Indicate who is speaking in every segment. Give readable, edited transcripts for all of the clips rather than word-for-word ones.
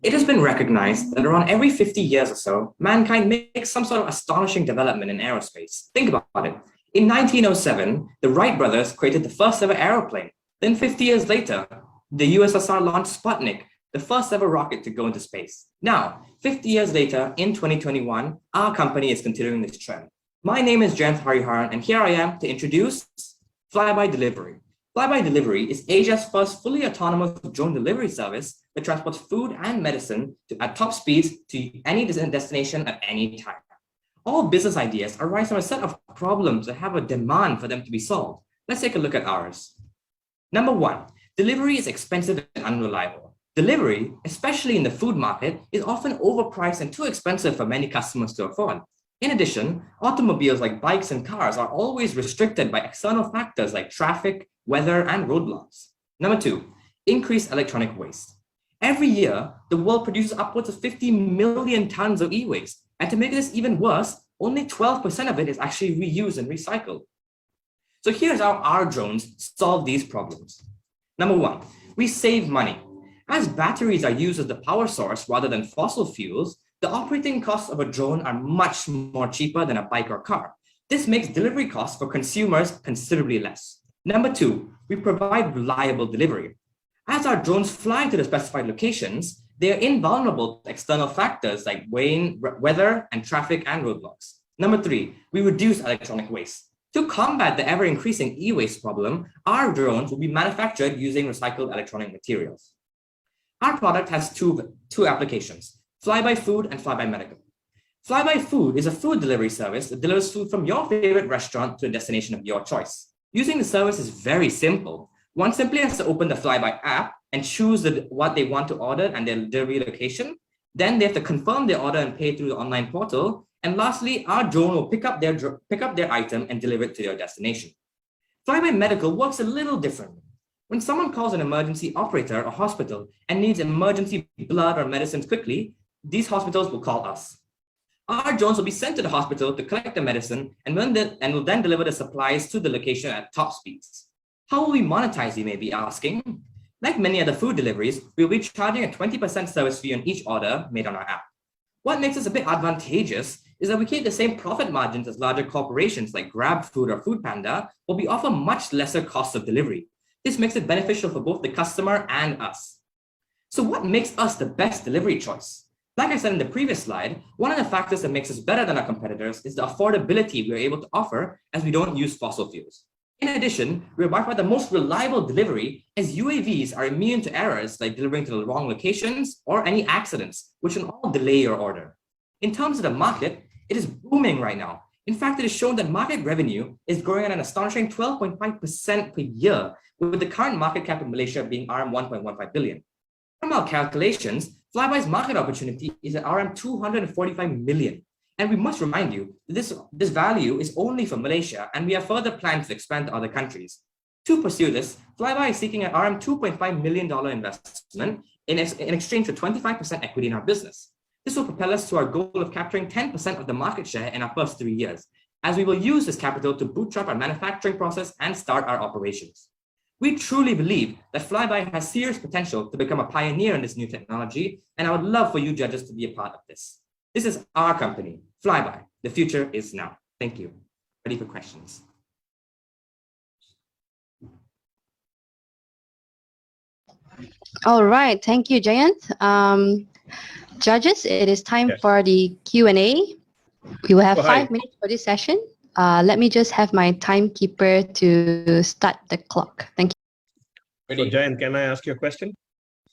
Speaker 1: It has been recognized that around every 50 years or so, mankind makes some sort of astonishing development in aerospace. Think about it. In 1907, the Wright brothers created the first ever aeroplane. Then 50 years later, the USSR launched Sputnik, the first ever rocket to go into space. Now, 50 years later, in 2021, our company is continuing this trend. My name is Jayanth Hariharan, and here I am to introduce Flyby Delivery. Flyby Delivery is Asia's first fully autonomous drone delivery service that transports food and medicine at top speeds to any destination at any time. All business ideas arise from a set of problems that have a demand for them to be solved. Let's take a look at ours. Number one, delivery is expensive and unreliable. Delivery, especially in the food market, is often overpriced and too expensive for many customers to afford. In addition, automobiles like bikes and cars are always restricted by external factors like traffic, weather, and roadblocks. Number two, increased electronic waste. Every year, the world produces upwards of 50 million tons of e-waste. And to make this even worse, only 12% of it is actually reused and recycled. So here's how our drones solve these problems. Number one, we save money. As batteries are used as the power source rather than fossil fuels, the operating costs of a drone are much more cheaper than a bike or car. This makes delivery costs for consumers considerably less. Number two, we provide reliable delivery. As our drones fly to the specified locations, they are invulnerable to external factors like rain, weather, and traffic and roadblocks. Number three, we reduce electronic waste. To combat the ever-increasing e-waste problem, our drones will be manufactured using recycled electronic materials. Our product has two applications, Flyby Food and Flyby Medical. Flyby Food is a food delivery service that delivers food from your favorite restaurant to a destination of your choice. Using the service is very simple. One simply has to open the Flyby app and choose what they want to order and their delivery location. Then they have to confirm their order and pay through the online portal. And lastly, our drone will pick up their item and deliver it to their destination. Flyby Medical works a little differently. When someone calls an emergency operator or hospital and needs emergency blood or medicines quickly, these hospitals will call us. Our drones will be sent to the hospital to collect the medicine and will then deliver the supplies to the location at top speeds. How will we monetize, you may be asking? Like many other food deliveries, we'll be charging a 20% service fee on each order made on our app. What makes us a bit advantageous is that we keep the same profit margins as larger corporations like GrabFood or Foodpanda, but we offer much lesser costs of delivery. This makes it beneficial for both the customer and us. So what makes us the best delivery choice? Like I said in the previous slide, one of the factors that makes us better than our competitors is the affordability we are able to offer as we don't use fossil fuels. In addition, we are by far the most reliable delivery as UAVs are immune to errors like delivering to the wrong locations or any accidents, which can all delay your order. In terms of the market, it is booming right now. In fact, it is shown that market revenue is growing at an astonishing 12.5% per year, with the current market cap in Malaysia being RM 1.15 billion. From our calculations, Flyby's market opportunity is at RM 245 million. And we must remind you that this value is only for Malaysia, and we have further plans to expand to other countries. To pursue this, Flyby is seeking an RM $2.5 million investment in exchange for 25% equity in our business. This will propel us to our goal of capturing 10% of the market share in our first 3 years, as we will use this capital to bootstrap our manufacturing process and start our operations. We truly believe that Flyby has serious potential to become a pioneer in this new technology, and I would love for you judges to be a part of this. This is our company, Flyby. The future is now. Thank you. Ready for questions?
Speaker 2: All right, thank you, Jayanth. Judges, it is time for the Q&A. We will have 5 minutes for this session. Let me just have my timekeeper to start the clock. Thank you.
Speaker 3: So Jayanth, can I ask you a question?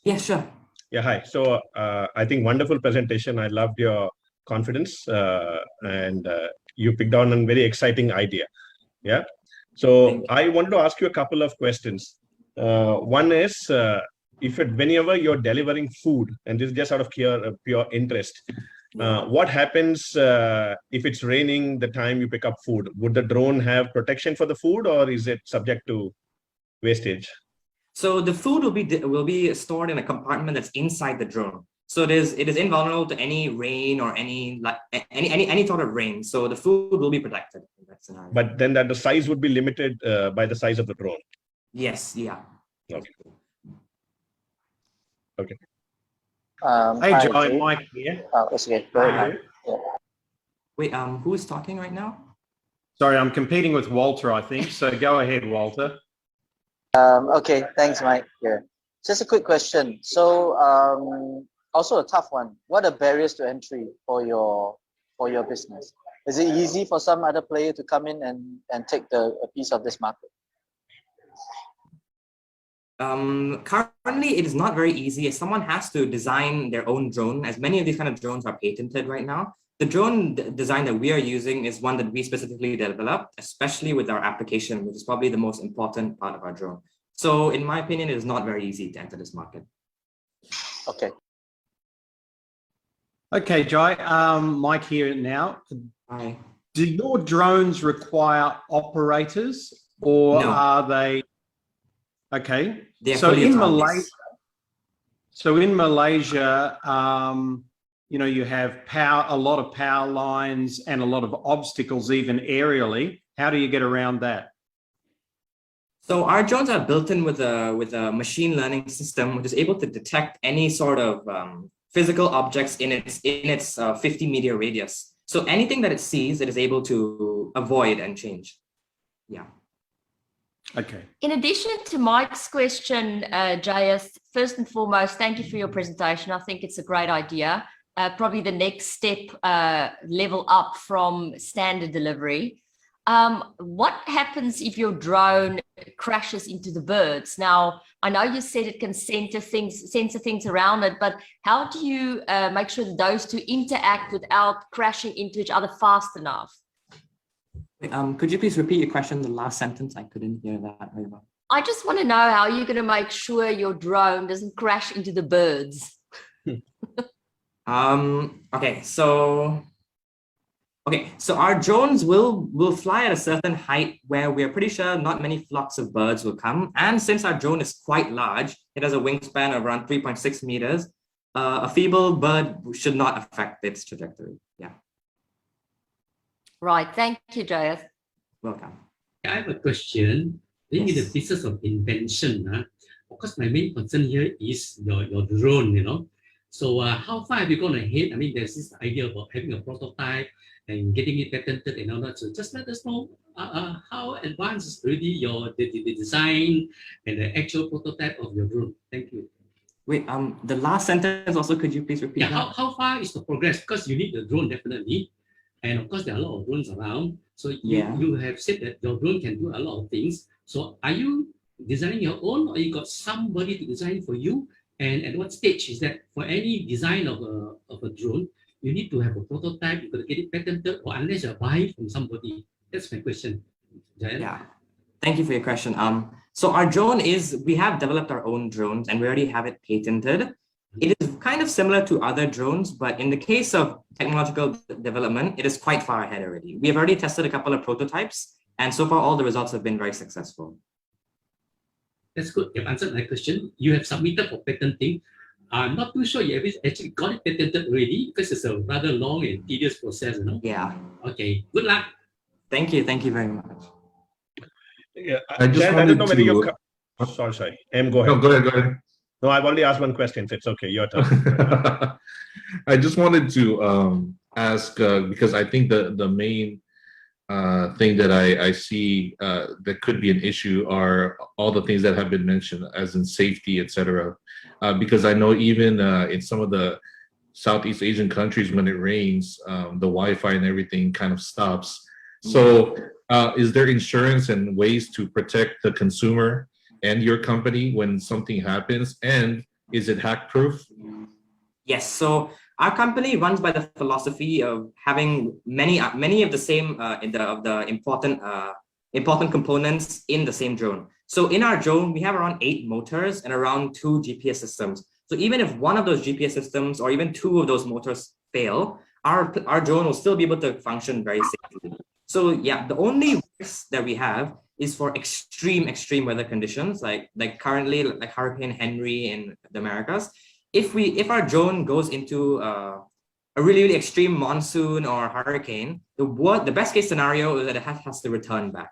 Speaker 1: Yeah, sure.
Speaker 3: Yeah, hi. So I think wonderful presentation. I loved your confidence and you picked on a very exciting idea. Yeah. So I wanted to ask you a couple of questions. One is, whenever you're delivering food, and this is just out of pure interest, what happens if it's raining the time you pick up food? Would the drone have protection for the food, or is it subject to wastage?
Speaker 1: So the food will be stored in a compartment that's inside the drone. So it is invulnerable to any rain or any sort of rain. So the food will be protected in that scenario.
Speaker 3: But then the size would be limited by the size of the drone.
Speaker 1: Yes. Yeah.
Speaker 3: Okay. Okay. Hey,
Speaker 4: hi,
Speaker 3: Joy,
Speaker 4: Jay.
Speaker 3: Mike here.
Speaker 4: Oh, it's okay. Go ahead. Yeah.
Speaker 1: Wait, who is talking right now?
Speaker 3: Sorry, I'm competing with Walter, I think. So go ahead, Walter.
Speaker 4: Okay, thanks, Mike. Yeah. Just a quick question. So, also a tough one. What are barriers to entry for your business? Is it easy for some other player to come in and take a piece of this market?
Speaker 1: Currently, it is not very easy. Someone has to design their own drone, as many of these kind of drones are patented right now. The drone design that we are using is one that we specifically developed, especially with our application, which is probably the most important part of our drone. So in my opinion, it is not very easy to enter this market.
Speaker 4: Okay.
Speaker 3: Okay, Joy, Mike here now.
Speaker 1: Hi.
Speaker 3: Do your drones require operators or
Speaker 1: No.
Speaker 3: are they? Okay.
Speaker 1: So
Speaker 3: in Malaysia, you know, you have a lot of power lines and a lot of obstacles, even aerially. How do you get around that?
Speaker 1: So our drones are built in with a machine learning system, which is able to detect any sort of physical objects in its 50-meter radius. So anything that it sees, it is able to avoid and change. Yeah.
Speaker 3: Okay.
Speaker 5: In addition to Mike's question, Jayanth, first and foremost, thank you for your presentation. I think it's a great idea. Probably the next step, level up from standard delivery. What happens if your drone crashes into the birds? Now, I know you said it can censor things around it, but how do you make sure that those two interact without crashing into each other fast enough?
Speaker 1: Could you please repeat your question, the last sentence? I couldn't hear that very well.
Speaker 5: I just want to know how you're going to make sure your drone doesn't crash into the birds.
Speaker 1: Okay, so our drones will fly at a certain height where we're pretty sure not many flocks of birds will come. And since our drone is quite large, it has a wingspan of around 3.6 meters, a feeble bird should not affect its trajectory. Yeah.
Speaker 5: Right. Thank you, Jayanth.
Speaker 1: Welcome.
Speaker 6: I have a question. Being in the business of invention, of course, my main concern here is your drone, you know. So how far have you gone ahead? I mean, there's this idea about having a prototype and getting it patented and all that. So just let us know how advanced is already the design and the actual prototype of your drone. Thank you.
Speaker 1: Wait, the last sentence also, could you please repeat that?
Speaker 6: How far is the progress? Because you need the drone definitely. And of course, there are a lot of drones around. So you have said that your drone can do a lot of things. So are you designing your own, or you got somebody to design for you? And at what stage is that? For any design of a drone, you need to have a prototype, you got to get it patented, or unless you're buying from somebody. That's my question, Jayanth.
Speaker 1: Yeah, thank you for your question. So our drone we have developed our own drones and we already have it patented. It is kind of similar to other drones, but in the case of technological development, it is quite far ahead already. We have already tested a couple of prototypes, and so far all the results have been very successful.
Speaker 6: That's good. You've answered my question. You have submitted for patenting. I'm not too sure you have actually got it patented already, because it's a rather long and tedious process, you know?
Speaker 1: Yeah.
Speaker 6: Okay. Good luck.
Speaker 1: Thank you. Thank you very much.
Speaker 3: Yeah,
Speaker 7: I just
Speaker 3: Dan,
Speaker 7: wanted
Speaker 3: I don't know whether
Speaker 7: to...
Speaker 3: Sorry. Go ahead.
Speaker 7: No, go ahead.
Speaker 3: No, I've only asked one question, so it's okay. Your turn.
Speaker 7: I just wanted to ask, because I think the main thing that I see that could be an issue are all the things that have been mentioned, as in safety, etc. Because I know even in some of the Southeast Asian countries, when it rains, the Wi-Fi and everything kind of stops. So is there insurance and ways to protect the consumer and your company when something happens? And is it hack proof?
Speaker 1: Yes. So our company runs by the philosophy of having many of the same important components in the same drone. So in our drone, we have around 8 motors and around 2 GPS systems. So even if one of those GPS systems or even 2 of those motors fail, our drone will still be able to function very safely. So yeah, the only risk that we have is for extreme weather conditions, like currently, like Hurricane Henry in the Americas. If our drone goes into a really extreme monsoon or hurricane, the best case scenario is that it has to return back.